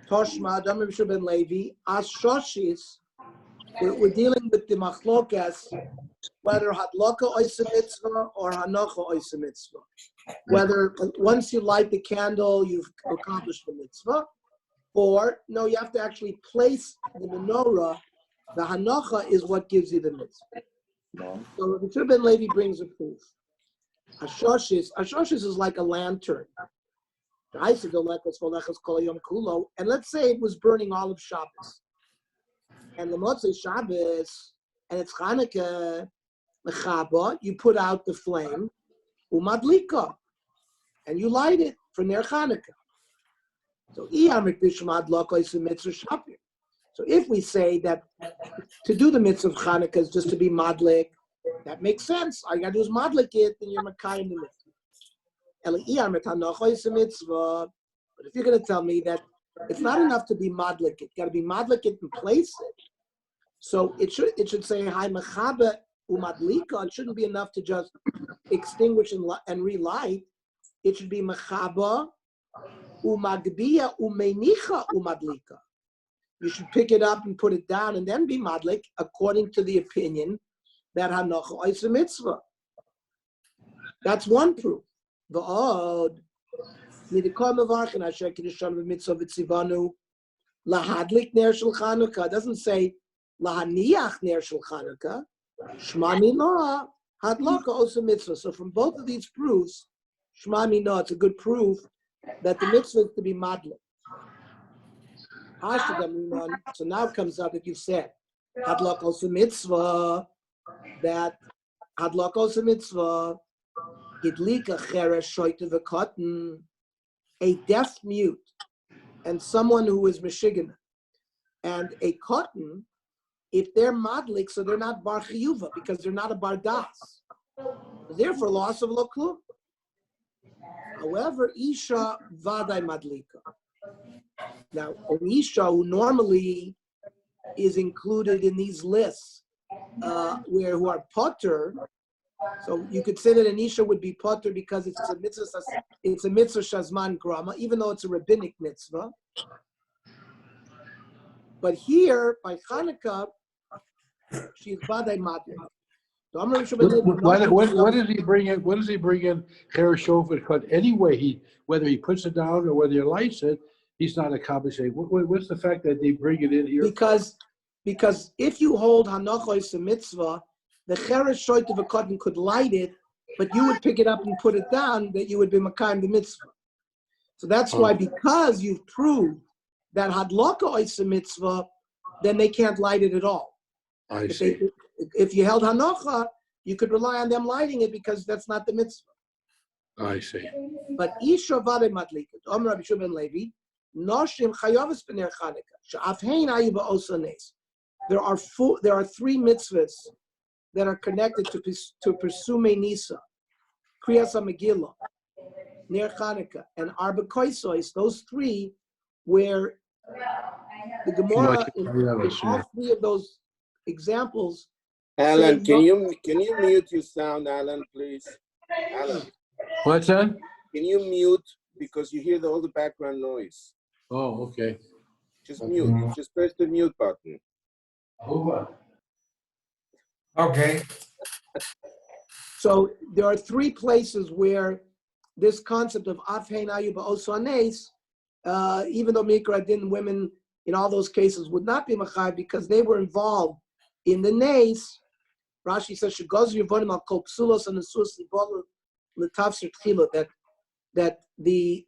Toshma, Damar Bishur ben Levi, As Shoshis, we're dealing with the machlokas, whether hadlaka oisa mitzvah or hanocha oisa mitzvah. Whether once you light the candle, you've accomplished the mitzvah, or no, you have to actually place the menorah. The hanocha is what gives you the mitzvah. So Rabbi Yehuda ben Levi brings a proof. Ashoshis is like a lantern. And let's say it was burning all of Shabbos. And the Motzei Shabbos, and it's Chanukah, mechaba, you put out the flame, umadlika, and you light it for Ner Chanukah. So if we say that to do the mitzvah of Chanukah is just to be madlik, that makes sense. All you gotta do is madlik it, and you're makayim the mitzvah. But if you're gonna tell me that it's not enough to be madlik it, you gotta be madlik it and place it. So it should say hi mechaba umadlika. It shouldn't be enough to just extinguish and relight. It should be mechaba umagbiya umenicha umadlika. You should pick it up and put it down and then be madlik, according to the opinion that hanocha oisa mitzvah. That's one proof. V'od midikol mevarchin asher kiddushanu b'mitzvah v'tzivanu lahadlik ner shel Chanukah. It doesn't say lahaniach ner shel Chanukah. Shma mina hadlaka oisa mitzvah. So from both of these proofs, shma mina, it's a good proof that the mitzvah is to be madlik. So now it comes up that you said hadlaka oisa mitzvah, that hadlaka oisa mitzvah, Gidlika cheresh shoyte v'katan, a deaf mute and someone who is Michigan, and a cotton, if they're madlik, so they're not bar chiyuva because they're not a bar das. Therefore, loss of lo klum. However, isha vaday madlika. Now, an isha who normally is included in these lists, who are potter. So you could say that an isha would be potter because it's a mitzvah shazman grama, even though it's a rabbinic mitzvah. But here, by Chanukah, she's badai madlik. What does he bring in? What does he bring in? But anyway, whether he puts it down or whether he lights it, he's not a kabbalah. What's the fact that they bring it in here? Because if you hold hanocha is a mitzvah, the cheresh shoyte v'katan could light it, but you would pick it up and put it down, that you would be makayim the mitzvah. So that's why, because you've proved that hadlaka is a mitzvah, then they can't light it at all. I see. If you held hanocha, you could rely on them lighting it because that's not the mitzvah. I see. But isha vade madliket. Omer Rabbi Yehuda ben Levi, noshim chayavis b'ner Chanukah. She'afhein ayu ba'osa nes. There are three mitzvahs that are connected to Persume Nisa, Kriyas HaMegillah, Ner Chanukah, and Arba Koisos, those three, where the Gemara, in all three of those examples. Alan, can you mute your sound, Alan, please? Alan. What's that? Can you mute, because you hear all the background noise? Oh, okay. Just mute. Just press the mute button. Over. Okay. So there are three places where this concept of afhein ayu ba'osanes, even though mikra din women in all those cases would not be machai because they were involved in the nace. Rashi says shegoz yavonim al kol psulos and nesus libol letavser tchila, that the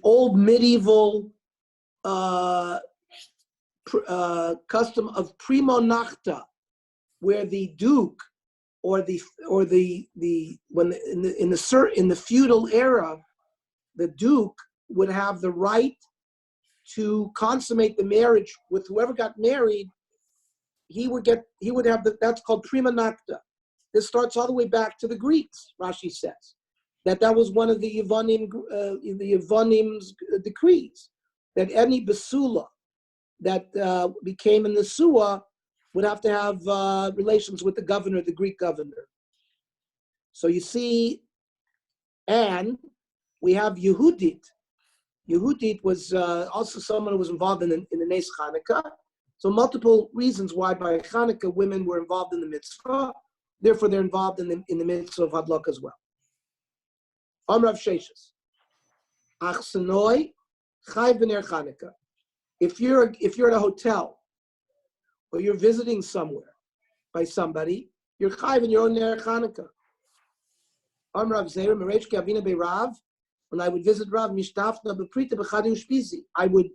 old medieval custom of primo nachta, where the duke in the feudal era, the duke would have the right to consummate the marriage with whoever got married. He would have that's called prima nocta. This starts all the way back to the Greeks. Rashi says that was one of the Yevonim's decrees, that any basula that became a nesua would have to have relations with the governor, the Greek governor. So you see, and we have Yehudit. Yehudit was also someone who was involved in the Nes Chanukah. So multiple reasons why by Chanukah women were involved in the mitzvah. Therefore, they're involved in the mitzvah of Hadlok as well. Amrav Sheshes. Achsanoi Chayv B'ner Chanukah. If you're at a hotel or you're visiting somewhere by somebody, you're Chayv in your own Ner Chanukah. Amrav Zeir Merech Kavina Be'Rav. When I would visit Rav, Mishtafna B'Prita B'Chadi Ushpizi, I would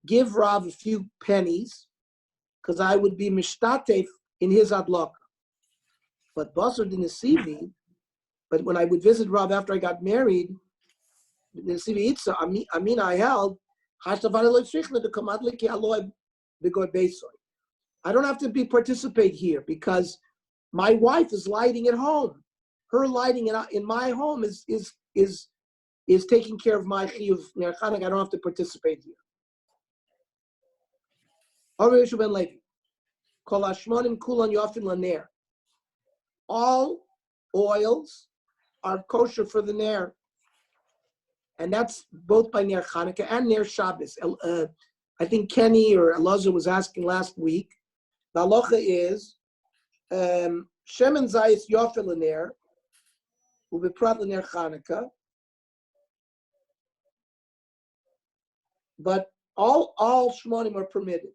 give Rav a few pennies because I would be Mishtatef in his Adlok. But Basar didn't see me. But when I would visit Rav after I got married, I held, I don't have to participate here because my wife is lighting at home. Her lighting in my home is taking care of my chiyuv ner Chanukah. I don't have to participate here. All oils are kosher for the ner, and that's both by ner Chanukah and ner Shabbos. I think Kenny or Elazar was asking last week. The halacha is shemen zayis yofel l'ner ubeprat l'ner Chanukah. But all shmonim are permitted.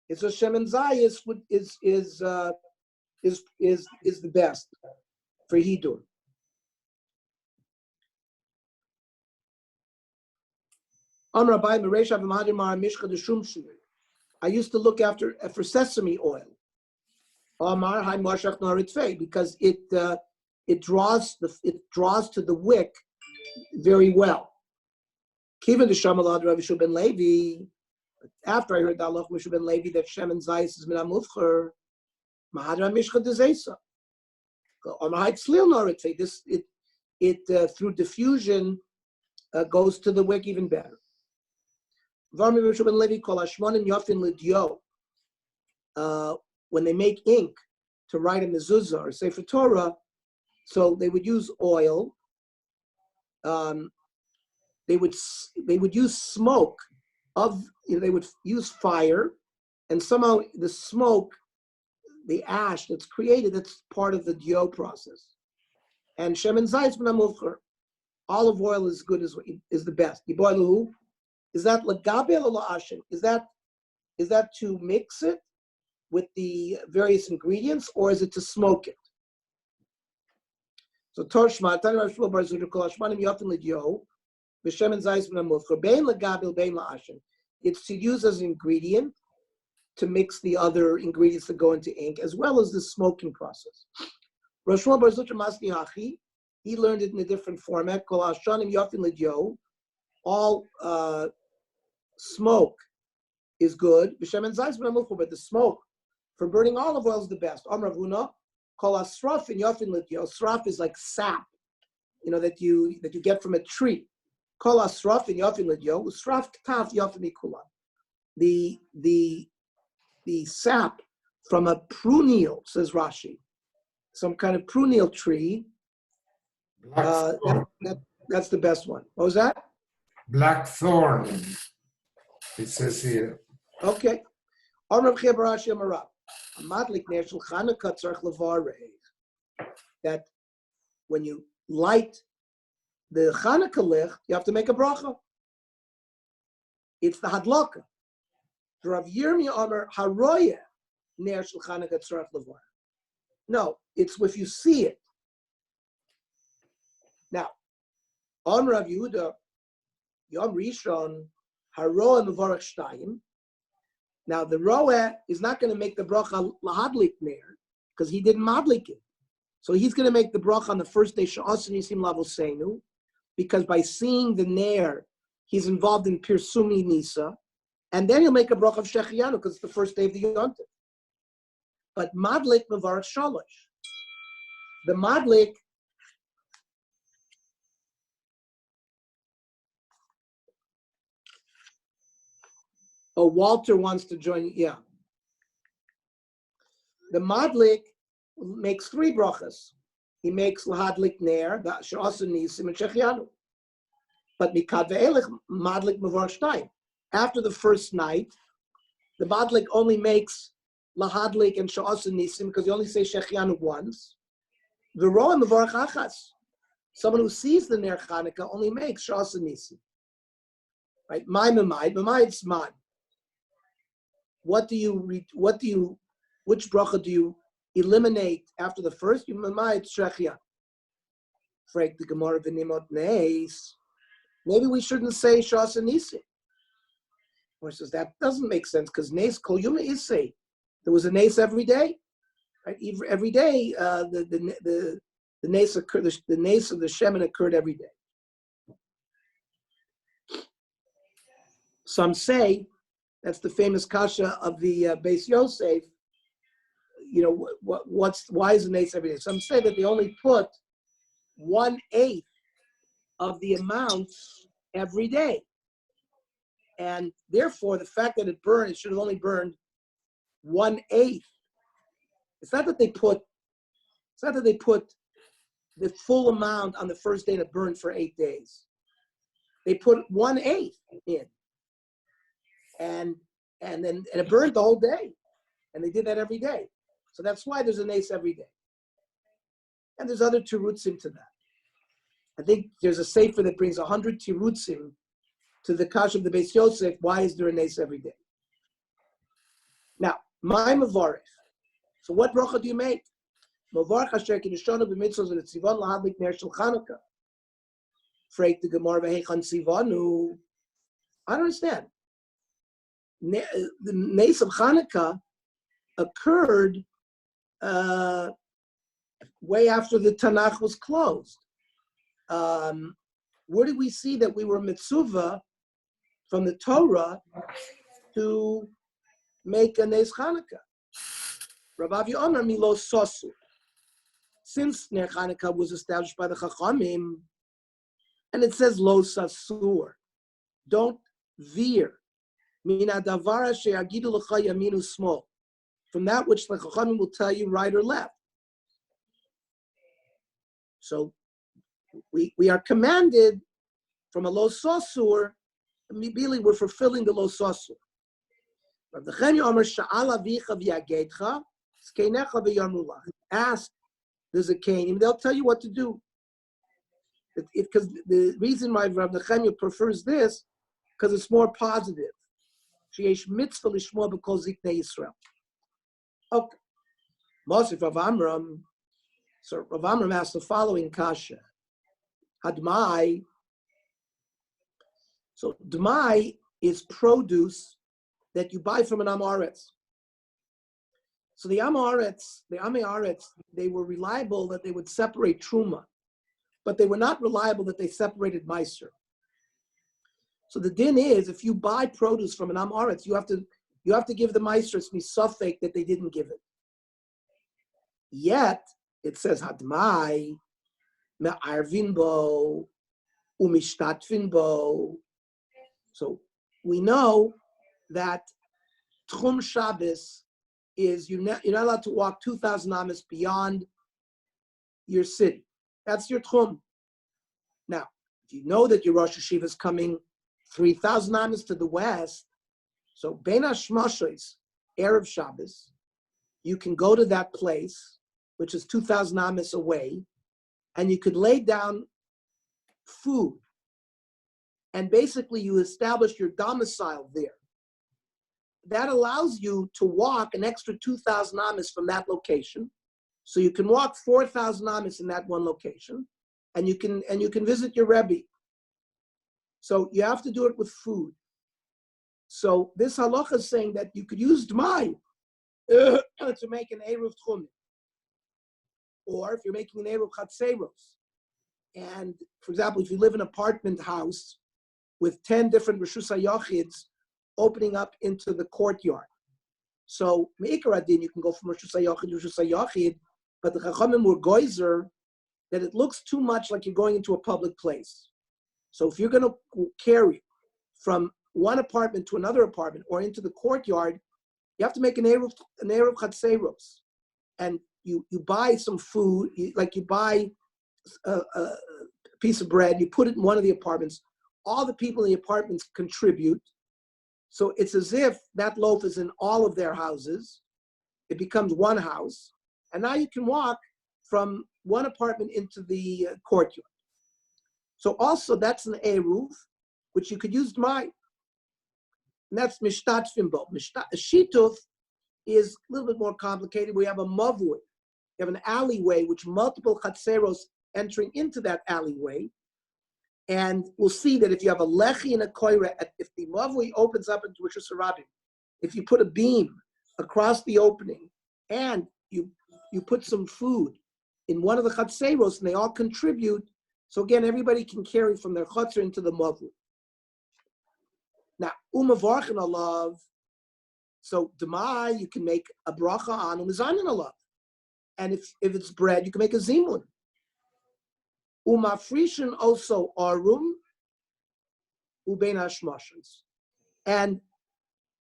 It's a shemen zayis is the best for hidur. I used to look for sesame oil. Because it draws to the wick very well. Kivan Shamalad Rav Yeshua ben Levi. After I heard that Rav Yeshua ben Levi that shemen zayis is min amufcher, mahadra mishcha dezesa. This it through diffusion goes to the wick even better. When they make ink to write a mezuzah or Sefer Torah, so they would use oil. They would use smoke they would use fire, and somehow the smoke, the ash that's created, that's part of the dio process. And shemen zayis min hamuvcher, olive oil is good is the best. Is that lagabel or la'ashin? Is that to mix it with the various ingredients, or is it to smoke it? So Torshma, Tani Rav Shmuel Bar Zutra Kol Hashmanim Yofen L'Dio, V'Shemen Zayis Min HaMufcher, Bein Lagabel, Bein La'ashin. It's to use as an ingredient to mix the other ingredients that go into ink, as well as the smoking process. Rav Shmuel Bar Zutra Masni Hachi, he learned it in a different format. Kol Hashanim Yofen L'Dio, all smoke is good. V'Shemen Zayis Min HaMufcher, but the smoke for burning olive oil is the best. Amar Avuna. Kol asraf in yofin l'dio. Asraf is like sap, that you get from a tree. Kol asraf in yofin l'dio. Asraf ktaf yofin mikulan. The sap from a prunil, says Rashi, some kind of prunil tree. That's the best one. What was that? Blackthorn. It says here. Okay. That when you light the Chanukah licht, you have to make a bracha. It's the hadlaka. Rav Yirmiyah Omer Haroya Ner Shel Chanukah Tzarech Levar. No, it's if you see it. Now, on Rav Yehuda, Yom Rishon Haroa Mevarach Shtayim. Now, the Roeh is not going to make the bracha lahadlik ner because he didn't madlik it. So he's going to make the bracha on the first day, Sha'asin Yisim Lavosenu, because by seeing the ner, he's involved in Pirsumi Nisa, and then he'll make a bracha of Shechianu because it's the first day of the Yontif. But madlik mevarach shalosh. The madlik, Walter wants to join. Yeah. The madlik makes 3 brachas. he makes lahadlik ner, that she'asa nisim and shechianu. But mikad ve'elech madlik mevorach shtayim. After the first night, the madlik only makes lahadlik and she'asa nisim because you only say shechianu once. The roa mevorach achas. Someone who sees the ner Chanukah only makes she'asa nisim. Right? My mamayd's man. Which bracha do you eliminate after the first? You mamayd shechianu. Freak the Gemara v'nimot neis. Maybe we shouldn't say she'asa nisim. Or says that doesn't make sense because nes kol yuma isay. There was a nes every day, right? Every day, the nes occurred. The nes of the shemen occurred every day. Some say that's the famous kasha of the Beis Yosef. You know why is the nes every day? Some say that they only put 1/8 of the amount every day. And therefore, the fact that it burned, it should have only burned 1/8. It's not that they put the full amount on the first day and it burned for 8 days. They put 1/8 in, and it burned the whole day, and they did that every day. So that's why there's a nes every day. And there's other tirutzim to that. I think there's a sefer that brings 100 tirutzim to the kash of the Beis Yosef. Why is there a nes every day? Now, my mavarich. So what bracha do you make? Mavarich asher kinishonu b'mitzvos v'netzivon lahadlik ner shel Chanukah. Freik the Gemara v'heichan tzivonu. I don't understand. The nes of Chanukah occurred way after the Tanakh was closed. Where did we see that we were mitzvah from the Torah to make a nes Chanukah? Rav Avi Omer milo sosu. Since ner Chanukah was established by the Chachamim, and it says lo sasur, don't veer. Mina davara she'agidu l'cha yaminu small, from that which the Chachamim will tell you right or left. So we are commanded from a lo sasur. Immediately we're fulfilling the lo sasur. Rav Nechemia Omer sha'al avicha v'yagetcha skeinecha v'yamulach. Ask the zakenim, they'll tell you what to do. Because the reason why Rav Nechemia prefers this, because it's more positive. Sheyesh mitzvah lishmo b'kol ziknei Yisrael. Okay. Mosif Rav Amram. So Rav Amram asked the following kasha. Hadmai. So dmai is produce that you buy from an Amoretz. So the Amoretz, they were reliable that they would separate truma, but they were not reliable that they separated meiser. So the din is, if you buy produce from an Amoretz, you have to give the meiser misafek that they didn't give it. Yet it says hadmai me'arvin bo umishtatvin bo. So we know that Tchum Shabbos is you're not allowed to walk 2,000 amas beyond your city. That's your Tchum. Now, if you know that your Rosh Hashiva is coming 3,000 amas to the west, so Bein HaShmoshes, Erev Shabbos, you can go to that place, which is 2,000 amas away, and you could lay down food. And basically you establish your domicile there. That allows you to walk an extra 2,000 amas from that location. So you can walk 4,000 amas in that one location, and you can visit your Rebbe. So you have to do it with food. So this halacha is saying that you could use dmai to make an eruv tchumin, or if you're making an eruv chatzeros. And for example, if you live in an apartment house with 10 different Reshus HaYachids opening up into the courtyard. So, Me'ikar Adin, you can go from Reshus HaYachid to Reshus HaYachid, but the Chachamim were goizer that it looks too much like you're going into a public place. So if you're going to carry from one apartment to another apartment or into the courtyard, you have to make an Eruv Chatzeros. And you buy some food, like you buy a piece of bread, you put it in one of the apartments, all the people in the apartments contribute. So it's as if that loaf is in all of their houses. It becomes one house. And now you can walk from one apartment into the courtyard. So also that's an eruv, which you could use my. And that's mishtatfim bo. Shituf is a little bit more complicated. We have a mavui. We have an alleyway, which multiple chatzeros entering into that alleyway. And we'll see that if you have a lechi and a koira, if the mavui opens up into Rishus Harabim, if you put a beam across the opening and you put some food in one of the chatzeros and they all contribute, so again, everybody can carry from their chatzer into the mavui. Now, umavarchin alav, so demai, you can make a bracha on umazanin alav. And if it's bread, you can make a zimun. Umafrishin also arum ubein hashmashins. And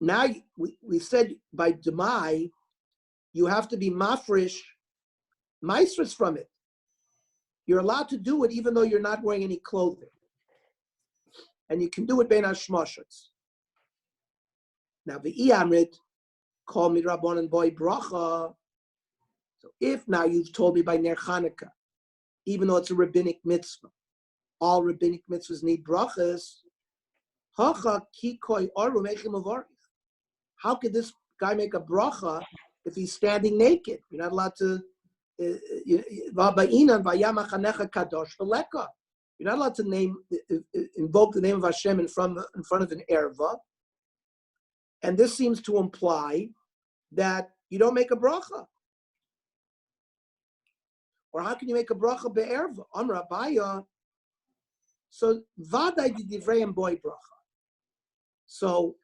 now we said by demai, you have to be mafrish, maestros from it. You're allowed to do it even though you're not wearing any clothing. And you can do it bein hashmashins. Now the iyamrit, call me rabbanan boy bracha. So if now you've told me by Ner Chanukah, even though it's a rabbinic mitzvah, all rabbinic mitzvahs need brachas. Hacha kikoi oru mechim avarich. How could this guy make a bracha if he's standing naked? You're not allowed to. You're not allowed to invoke the name of Hashem in front of an erva, and this seems to imply that you don't make a bracha. Or how can you make a bracha be'erva? Amra Abaya. So vaday di divrei boy bracha. So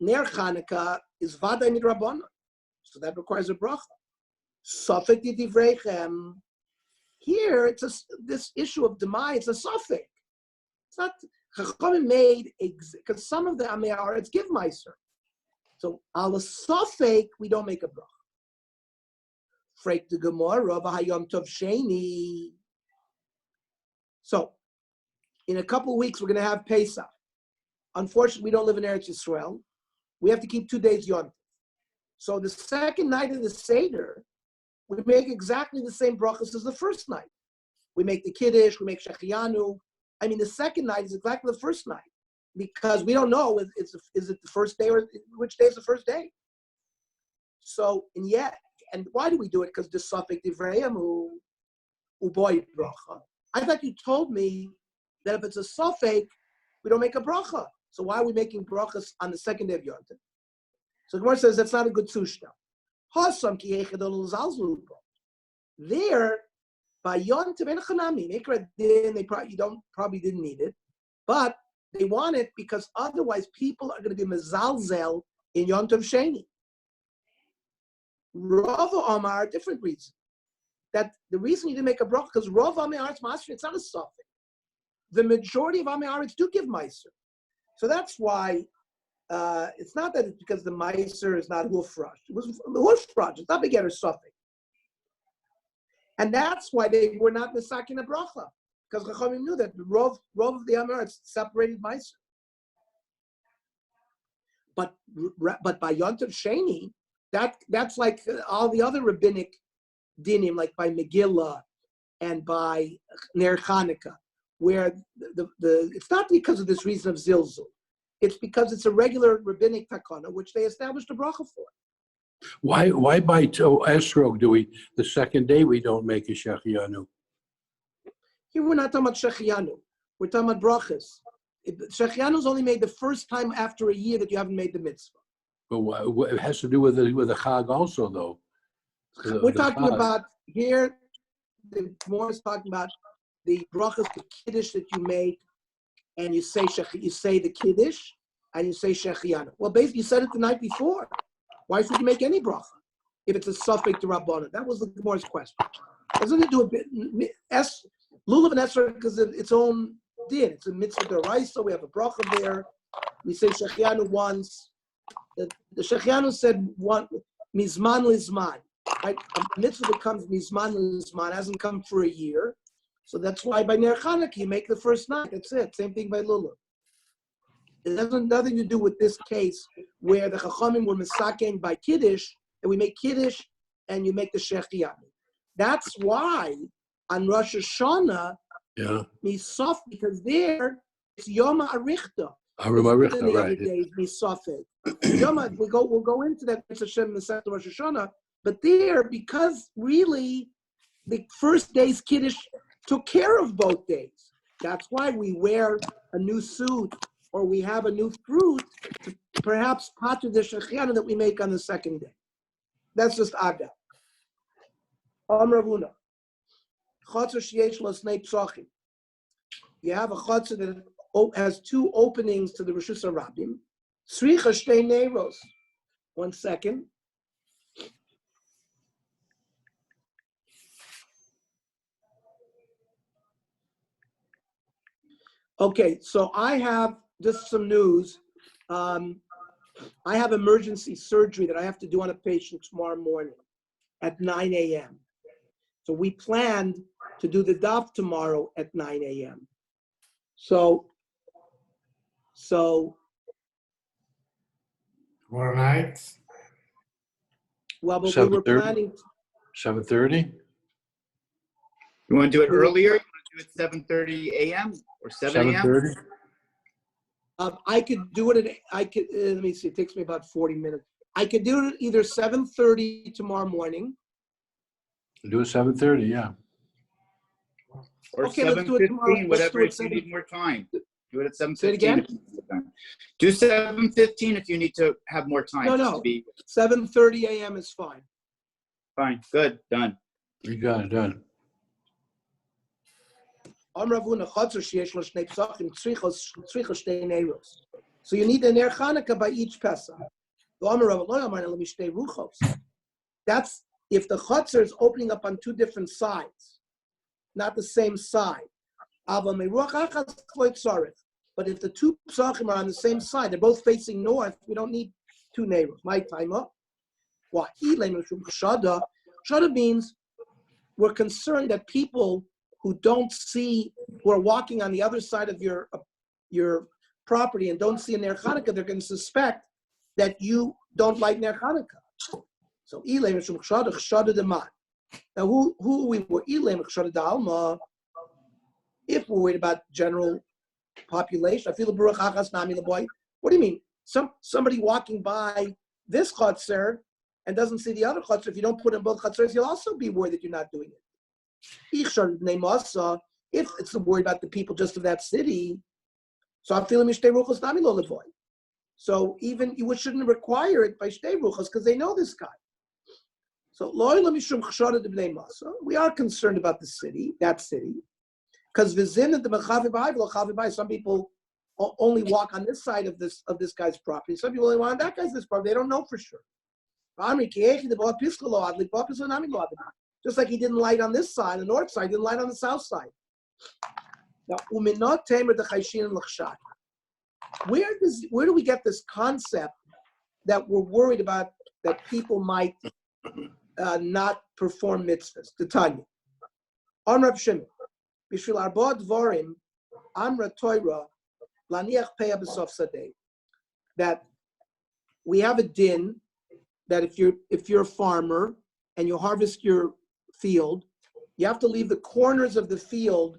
Ner Chanukah is vaday midrabanan. So that requires a bracha. Safek di divreichem. Here, this issue of demai, it's a suffix. It's not, Chachamim made, because some of the Amei Haaretz give meiser. So, al suffix, we don't make a bracha. Freik the Gemara, v'hayom tov sheni. So, in a couple of weeks, we're going to have Pesach. Unfortunately, we don't live in Eretz Yisrael. We have to keep 2 days Yom Tov. So, the second night of the Seder, we make exactly the same brachas as the first night. We make the Kiddush, we make Shechianu. I mean, the second night is exactly the first night because we don't know is it the first day or which day is the first day. So, and why do we do it? Because the suffix divrayim uboy bracha. I thought you told me that if it's a suffix, we don't make a bracha. So why are we making brachas on the second day of Yom Tov? So the Gemara says that's not a good sushta. There, by Yom Tov and Chanami, they probably didn't need it, but they want it because otherwise people are going to be mezalzel in Yom Tov Sheni. Rava Amar, different reason. That the reason you didn't make a bracha because Rava Amar Master, it's not a suffix. The majority of Amar do give meiser, so that's why. It's not that it's because the meiser is not hufrash. It was hufrash. It's not begetter suffix. And that's why they were not misakin a bracha. Because Chachamim knew that the rov of the Amar separated meiser. But by Yom Tov Sheni, that's like all the other rabbinic dinim, like by Megillah and by Ner Chanukah, where it's not because of this reason of zilzul. It's because it's a regular rabbinic takana, which they established a bracha for. Why by Esrog the second day we don't make a Shechianu? Here we're not talking about Shechianu. We're talking about brachas. Shechianu is only made the first time after a year that you haven't made the mitzvah. But it has to do with the Chag also, though. We're talking about here. The more is talking about the brachas, the kiddush that you make, and you say the kiddush and you say shechianu. Well, basically, you said it the night before. Why should you make any bracha if it's a suffix to Rabbana? That was the Gemara's question. Doesn't it do a bit? Lulav and Esrog because of its own din. It's a mitzvah deraisa. We have a bracha there. We say shechianu once. The shechianu said one mizman lizman. right? A mitzvah becomes mizman l'zman, hasn't come for a year. So that's why by Ner Chanukah, you make the first night. That's it. Same thing by Lulav. It has nothing to do with this case where the Chachamim were misaken by Kiddush, and we make Kiddush and you make the Shechianu. That's why on Rosh Hashanah, Misof, because there it's Yom Arichta. Arichta, The right. other days, Misofet. Yom, we'll go into that Hashem Masechet Rosh Hashanah, but there, because really the first day's Kiddush took care of both days. That's why we wear a new suit or we have a new fruit to perhaps pater the shechianu that we make on the second day. That's just Aga. Ravuna. Chotzer sheyesh lo snei psochim. You have a chotzer that has two openings to the Rishus HaRabim. Sricha shtei neiros. 1 second. Okay, so I have just some news. I have emergency surgery that I have to do on a patient tomorrow morning at 9 a.m. So we planned to do the daf tomorrow at 9 a.m. So Tomorrow night? well, but we were 7:30? planning. 7:30? You want to do it earlier? You want to do it 7:30 a.m. or 7 a.m.? 7:30? I could do it let me see, it takes me about 40 minutes. I could do it either 7:30 tomorrow morning. Do it 7:30, yeah. Or Okay, let's do it tomorrow. 7:15, Let's whatever, do it if you need more time. Do it at 7:15. Say it again? Do 7:15 if you need to have more time. No. 7:30 a.m. is fine. Fine, good, done. You got it done. So you need a Ner Chanukah by each Pesach. That's if the chutzner is opening up on two different sides, not the same side. But if the two psachim are on the same side, they're both facing north, we don't need two neiros. My timer. Why? Shada means we're concerned that people who don't see, who are walking on the other side of your property and don't see a Ner Chanukah, they're going to suspect that you don't like Ner Chanukah. So, now who we were? If we're worried about general population, what do you mean? Somebody walking by this chutzner and doesn't see the other chutzner, if you don't put in both chutzers, you'll also be worried that you're not doing it. If it's worried about the people just of that city, so so even you shouldn't require it by shtei ruchos because they know this guy. So we are concerned about the city, that city, because some people only walk on this side of this guy's property. Some people only walk on that guy's property. They don't know for sure. Just like he didn't light on this side, the north side, he didn't light on the south side. Now, where do we get this concept that we're worried about that people might not perform mitzvahs? To Tanya, on Rab Shimon, Bishvil Arba Dvarim, Amra Torah, Laniach Peah B'Sof Sadeh, that we have a din that if you're a farmer and you harvest your field, you have to leave the corners of the field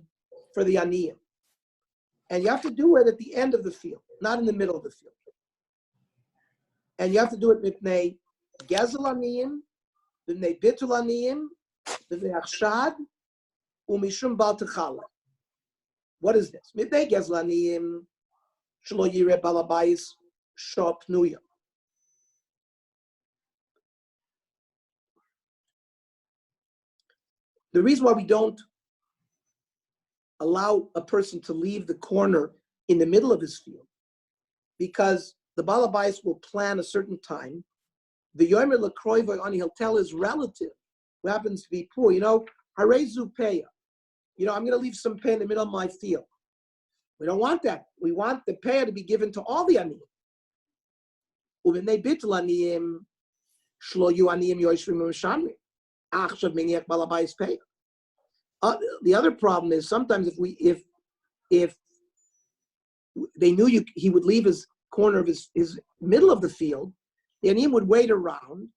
for the aniyim. And you have to do it at the end of the field, not in the middle of the field. And you have to do it mipnei gezel aniyim, mipnei bitul aniyim, mipnei achshad, umishum bal techala. What is this? Mipnei gezel aniyim, shlo yireh balabayis shop nuya. The reason why we don't allow a person to leave the corner in the middle of his field, because the balabais will plan a certain time. The yomer lekroivoy on, he'll tell his relative who happens to be poor, harezu peya. I'm going to leave some pay in the middle of my field. We don't want that. We want the peya to be given to all the aniyim. Ubenei bitul aniyim shlo yu aniyim yoishvim u'mishamri. achshav miniach balabais pay. The other problem is sometimes if they knew he would leave his corner of his middle of the field, the aniyim would wait around,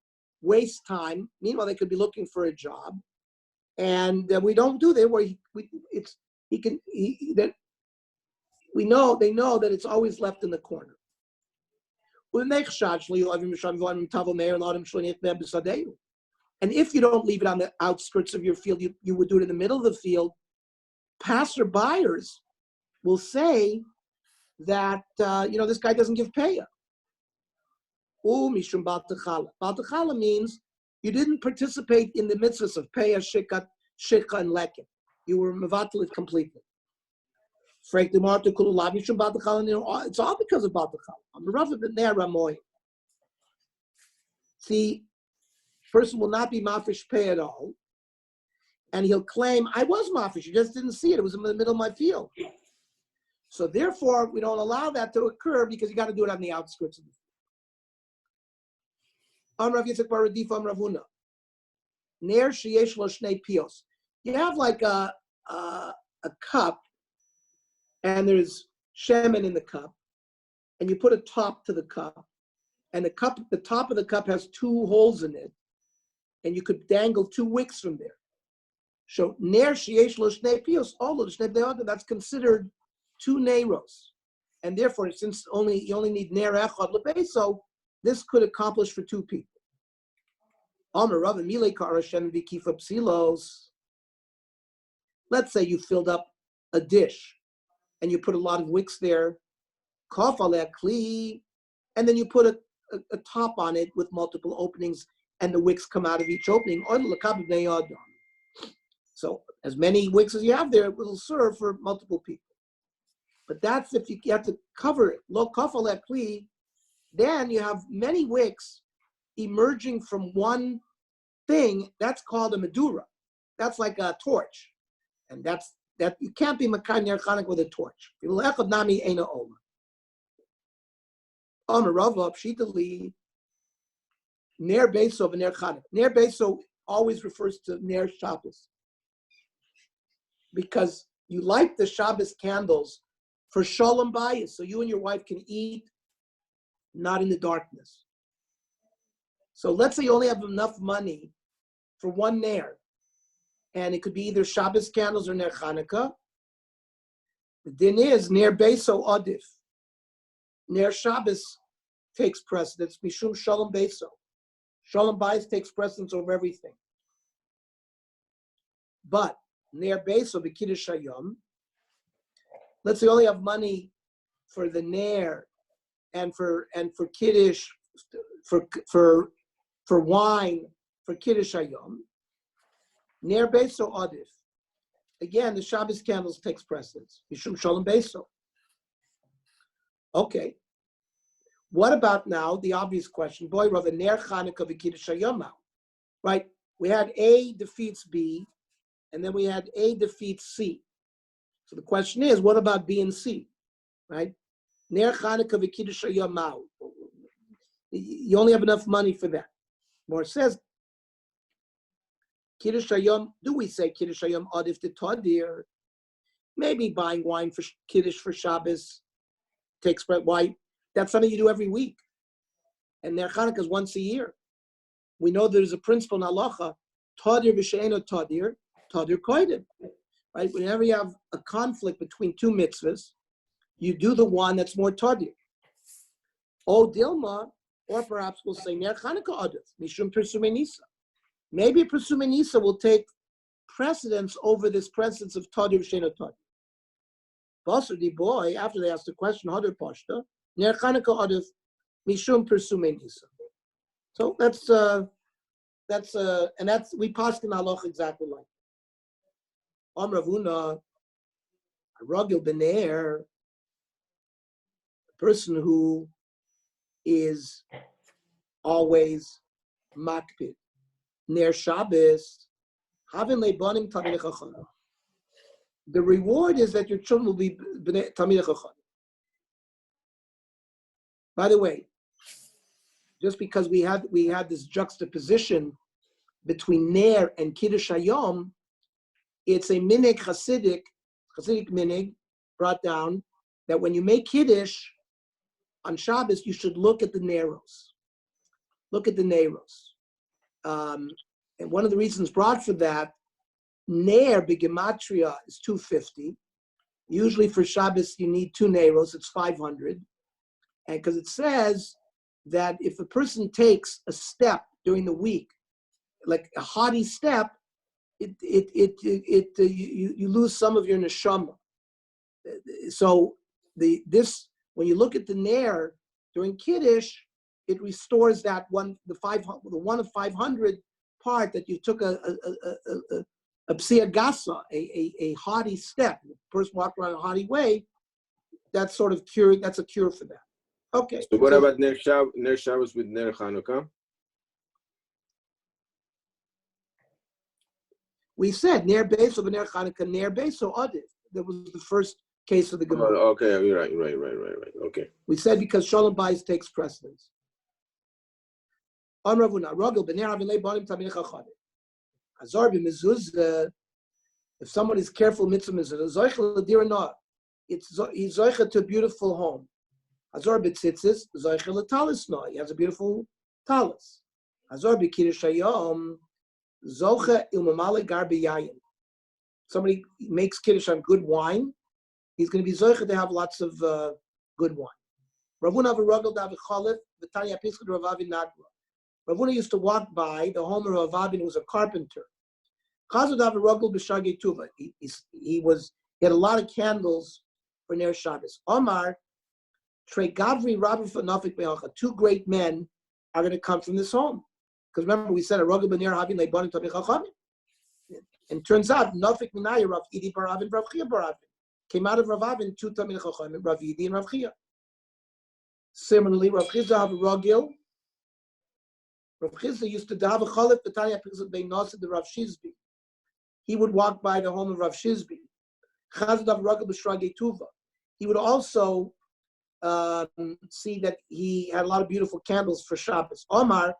waste time. Meanwhile, they could be looking for a job, and we don't do that. Where they know that it's always left in the corner. And if you don't leave it on the outskirts of your field, you would do it in the middle of the field. Passer-buyers will say that this guy doesn't give payah. Mishum Baltachala. Baltachala means you didn't participate in the mitzvahs of payah, shikha, and leket. You were mevatel it completely. It's all because of Baltachala. The person will not be mafish pay at all, and he'll claim, I was mafish, you just didn't see it. It was in the middle of my field. So therefore, we don't allow that to occur because you got to do it on the outskirts of the field. You have like a cup, and there's shemen in the cup, and you put a top to the cup, and the top of the cup has 2 holes in it, and you could dangle 2 wicks from there. So ner sheyesh lo shnei pios, all of the shnei bnei that's considered 2 neiros, and therefore, since you only need ner echad lebeso, this could accomplish for 2 people. Let's say you filled up a dish, and you put a lot of wicks there, and then you put a top on it with multiple openings, and the wicks come out of each opening. So as many wicks as you have there, it will serve for multiple people. But that's if you have to cover it. Lo kafaleh kli, then you have many wicks emerging from one thing. That's called a medura. That's like a torch, and that you can't be makan ner Chanukah with a torch. Ner beso and ner Chanukah. Ner beso always refers to ner Shabbos, because you light the Shabbos candles for shalom bayis, so you and your wife can eat not in the darkness. So let's say you only have enough money for 1 ner, and it could be either Shabbos candles or ner Chanukah. The din is ner beso adif. Ner Shabbos takes precedence. Mishum shalom beso. Shalom bayis takes precedence over everything. But ner beso b'kiddush hayom. Let's say you only have money for the ner and for kiddush, for wine, for kiddush hayom. Ner beso adif. Again, the Shabbos candles takes precedence. Mishum shalom beso. Okay. What about now the obvious question? Boy, rather ner Chanukah v'kiddush hayom. Right? We had A defeats B, and then we had A defeats C. So the question is, what about B and C? Right? Ner Chanukah v'kiddush hayom. You only have enough money for that. More says, Kiddush hayom. Do we say Kiddush hayom adif to tadir? Maybe buying wine for Kiddush for Shabbos takes why. That's something you do every week. And Ner Chanukah is once a year. We know there's a principle in halacha, tadir v'she'eno tadir koidim. Right? Whenever you have a conflict between 2 mitzvahs, you do the one that's more tadir. O dilma, or perhaps we'll say Ner Chanukah adif, mishum persume nisa. Maybe persume nisa will take precedence over this precedence of tadir v'she'eno tadir. Basar di boy, after they asked the question, Hadar Pashta, Ner Chanukah adif mishum persume nisa. So that's we passed in halacha exactly like that. Ravuna, a ragil bener, a person who is always makpid, ner Shabbos, having leibanim tamid chacham. The reward is that your children will be tamid chacham. By the way, just because we had this juxtaposition between Ner and Kiddush Hayom, it's a minig Hasidic minig brought down that when you make Kiddush on Shabbos, you should look at the Neros. Look at the Neros. And one of the reasons brought for that, Ner B'Gematria is 250. Usually for Shabbos, you need 2 Neros, it's 500. And because it says that if a person takes a step during the week, like a haughty step, you lose some of your neshama. So when you look at the Ner during Kiddush, it restores that one of 500 part that you took a psia gasa, a haughty step. The person walked around a haughty way. That's sort of cure. That's a cure for that. Okay. So what about Ner Shabbos with Ner Chanukah? We said Ner Beis or Ner Chanukah, Ner Beis or Adif. That was the first case of the Gemara. Oh, okay, you're right. Okay. We said because Shalom Bayis takes precedence. If someone is careful, mitzvah mizvah, he's zoicha to a beautiful home. Azor b'tzitzis, zoicha l'talis no. He has a beautiful talis. Azor b'kiddush hayom, zocha ilmamale gar b'yayin. Somebody makes kiddush on good wine, he's going to be zoicha to have lots of good wine. Ravuna v'rogel david cholif, v'tanya piskut ravavi nadra. Ravuna used to walk by the home of Avavin, who was a carpenter. He had a lot of candles for Ner Shabbos. Omar, Trey Gavri, Rabbi Fanafik Me'acha, 2 great men are going to come from this home. Because remember, we said a Rogel B'Ner Havin Leibonim Tamei Chachamim. And it turns out, Nafik Minaya, Rav Idi Baravin, Rav Chia Baravin, came out of Rav Avin, 2 Tamei Chachamim, Rav Idi and Rav Chia. Similarly, Rav Chizda have a Rogel. Rav Chizda used to have a Chalif B'Tanya Pizot Bein Nasa the Rav Shizbi. He would walk by the home of Rav Shizbi. He would also see that he had a lot of beautiful candles for Shabbos. Omar,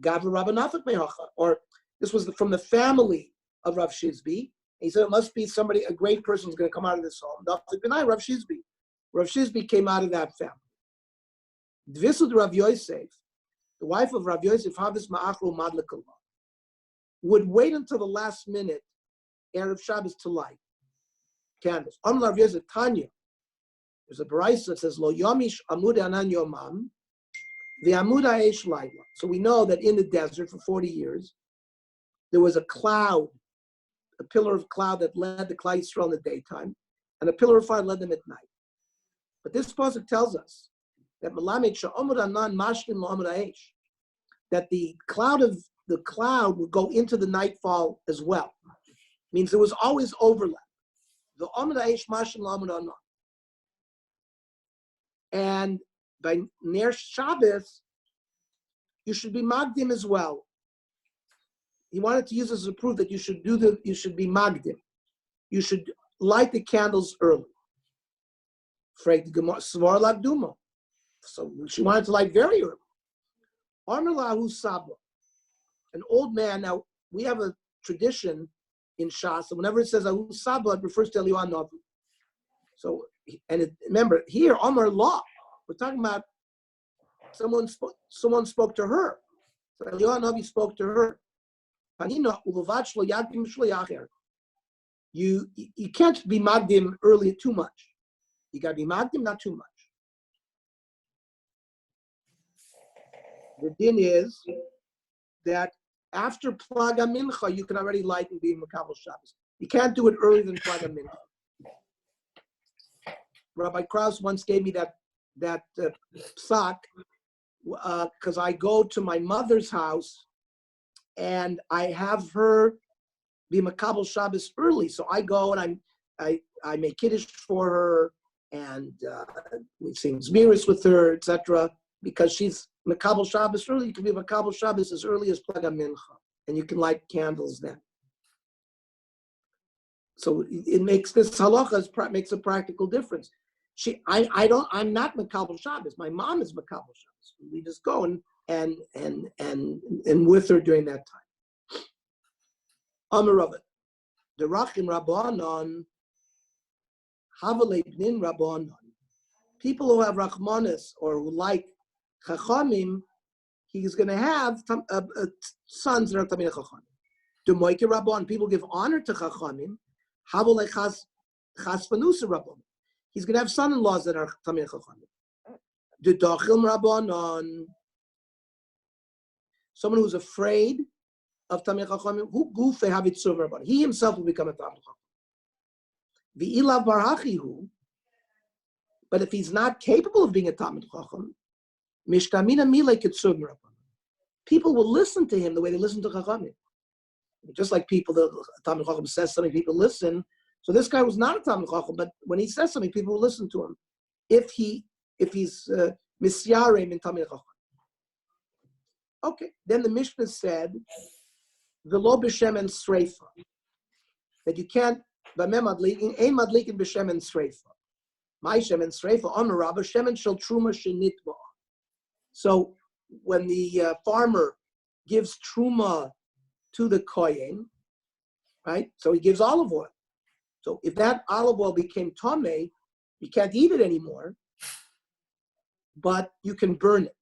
Gavra Rabbanafik Mehacha, or this was from the family of Rav Shizbi. He said it must be somebody, a great person is going to come out of this home. Rav Shizbi. Rav Shizbi came out of that family. Dvisud Rav Yosef, the wife of Rav Yosef, Havis Ma'achru Madlakallah, would wait until the last minute, Erev Shabbos, to light candles. Amar Rav Yosef Tanya. There's a baraisa that says, Lo Yomish Amud Anan Yomam, the Amud Aish Laila. So we know that in the desert for 40 years, there was a cloud, a pillar of cloud that led the Klal Yisrael in the daytime, and a pillar of fire led them at night. But this pasuk tells us that Melamed Sha'amud Anan Mashkin La'amud Aish, that the cloud would go into the nightfall as well. Means there was always overlap. The Amud Aish Mashkin La'amud Anan. And by Ner Shabbos, you should be Magdim as well. He wanted to use this as a proof that you should be Magdim. You should light the candles early. So she wanted to light very early. Armelahu Saba, an old man. Now, we have a tradition in Shas, and whenever it says Ahu Saba, it refers to Eliyahu Navi. So, remember, here, Amar Law, we're talking about someone spoke to her. So Eliyahu Navi spoke to her. You can't be Magdim early too much. You got to be Magdim, not too much. The din is that after Plaga Mincha, you can already light and be in Makabel Shabbos. You can't do it earlier than Plaga Mincha. Rabbi Krauss once gave me that psak because I go to my mother's house and I have her be Makabel Shabbos early. So I go and I make Kiddush for her and we sing Zmiris with her, etc. Because she's Makabel Shabbos early. You can be Makabel Shabbos as early as Plaga Mincha, and you can light candles then. So it makes this halacha makes a practical difference. I'm not Makabel Shabbos. My mom is Makabel Shabbos. We just go and with her during that time. Amaravet. The Rachim Rabbanon, Havalei Bnin Rabbanon. People who have Rachmanis or who like Chachamim, he's going to have sons that are Tamei Chachamim. The Moike Rabban, people give honor to Chachamim. Havalei Chaspanusa Rabbanon. He's going to have son-in-laws that are Tamei Chachamim. The Dachil Rabbanon, someone who's afraid of Tamei Chachamim, who Gufe Havitzuv Rabbanon. He himself will become a Tamei Chacham. V'ilav Barachihu. But if he's not capable of being a Talmid Chacham, Mishtamina Milei Kitzur Rabbanon. People will listen to him the way they listen to Chachamim. Just like people, the Talmid Chacham says something, people listen. So this guy was not a Talmid Chacham, but when he says something, people will listen to him. If he's Misyarem in Talmid Chacham. Okay, then the Mishnah said, V'lo b'shem and Sreifa. That you can't, B'meh madlikin, ein madlikin b'shem and Sreifa. My Shemen Sreifa on Rabba Shemen Shel Truma Shenitba. So when the farmer gives Truma to the Kohen, right? So he gives olive oil. So if that olive oil became Tomei, you can't eat it anymore, but you can burn it.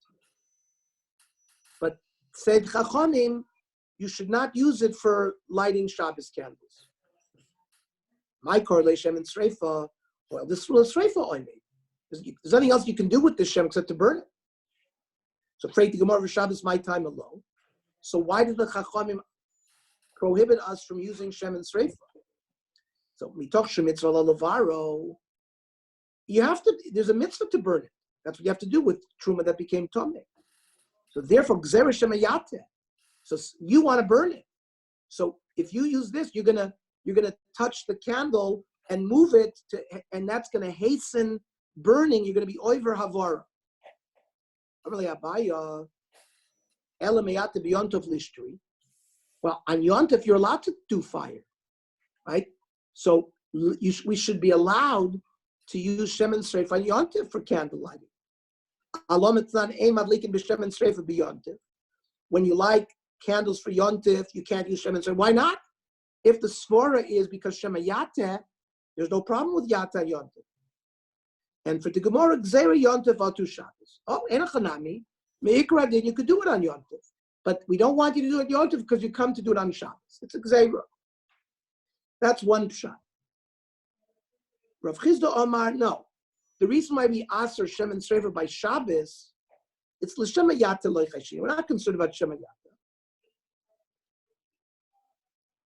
But said Chachamim, you should not use it for lighting Shabbos candles. My correlation Shemen Sreifa. Well, this will Sreifa oil. There's nothing else you can do with this Shem except to burn it. So pray to Gemara Shabbos my time alone. So why did the Chachamim prohibit us from using Shem and Sreifa? So we talk Shemitzvah Lavaro. You have to. There's a mitzvah to burn it. That's what you have to do with Truma that became Tomei. So therefore, Gzera Shemayate. So you want to burn it. So if you use this, you're gonna touch the candle and move it to, and that's going to hasten burning. You're going to be over havara. Well, on Yontov, you're allowed to do fire, right? So we should be allowed to use Shem and Sreifa on Yontov for candle lighting. When you light candles for Yontov, you can't use Shem and Sreifa. Why not? If the svara is because Shemayate, there's no problem with Yata Yontif. And for the Gemara, Gzera Yontif Atu Shabbos. Oh, Enochanami, Meikra din, you could do it on Yontif. But we don't want you to do it on Yontif because you come to do it on Shabbos. It's a Gzera. That's one pshat. Rav Chizda Omar, no. The reason why we ask our Shem and Sreifa by Shabbos, it's L'Shem Yata Loichashi. We're not concerned about Shem Yata.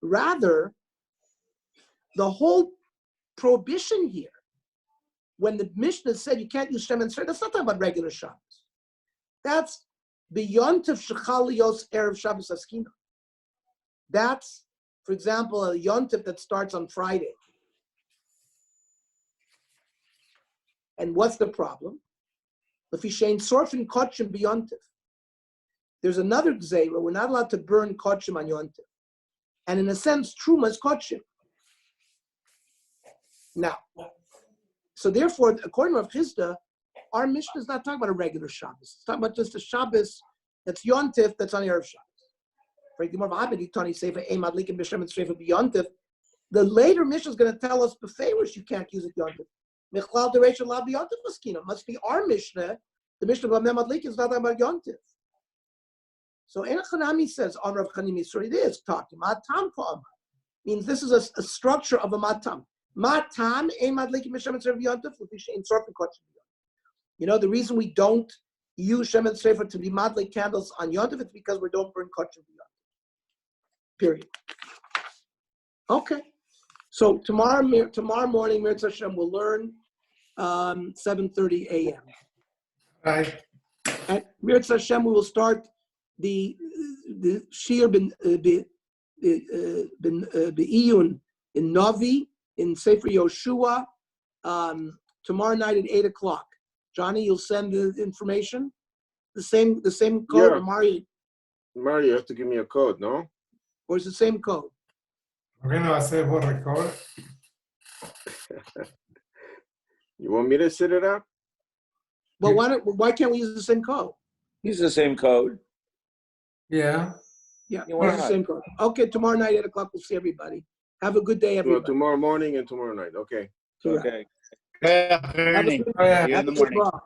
Rather, the whole prohibition here, when the Mishnah said you can't use Shem and Sreifa, that's not talking about regular Shabbos. That's beyond of Shechalios Erev Shabbos Askina. That's, for example, a Yontif that starts on Friday. And what's the problem? L'fishein sorfin kotchim b'yontif. There's another gzeira. We're not allowed to burn kotchim on Yontif. And in a sense, Truma is kotchim. Now, so therefore, according to Rav Chizda, our Mishnah is not talking about a regular Shabbos. It's talking about just a Shabbos that's Yontif, that's on Erev Shabbos. The later Mishnah is going to tell us beferish you can't use it Yontif. Must be our Mishnah. The Mishnah of Madlik is not talking about Yontif. So Enochanami says on Rav Chanim Yisrael it is talking matam ka'amar. Means this is a structure of a matam. Matam ein madlikim b'shem and sreifa Yontif l'fishein sorfin kotchim. You know the reason we don't use Shem and Sreifa to be madlik candles on Yontif, it's because we don't burn kotchim Yontif. Period. Okay. So tomorrow morning, Mirz Hashem, we'll learn 7:30 a.m. Right. At Mirz Hashem, we will start the Shir ben Iyun in Navi in Sefer Yoshua tomorrow night at 8:00. Johnny, you'll send the information. The same code. Yeah. Or Mario, you have to give me a code, no? or is the same code? We're going to hacer por record. You want me to set it up? Well, why can't we use the same code? Use the same code. Yeah. Yeah, Yeah, why it's the not? same code. Okay, tomorrow night, 8 o'clock, we'll see everybody. Have a good day, Well, everybody. tomorrow morning and tomorrow night. Okay. Correct. Okay. Yeah, Have a Ernie. good, Oh, yeah. See you in have the a good morning. walk.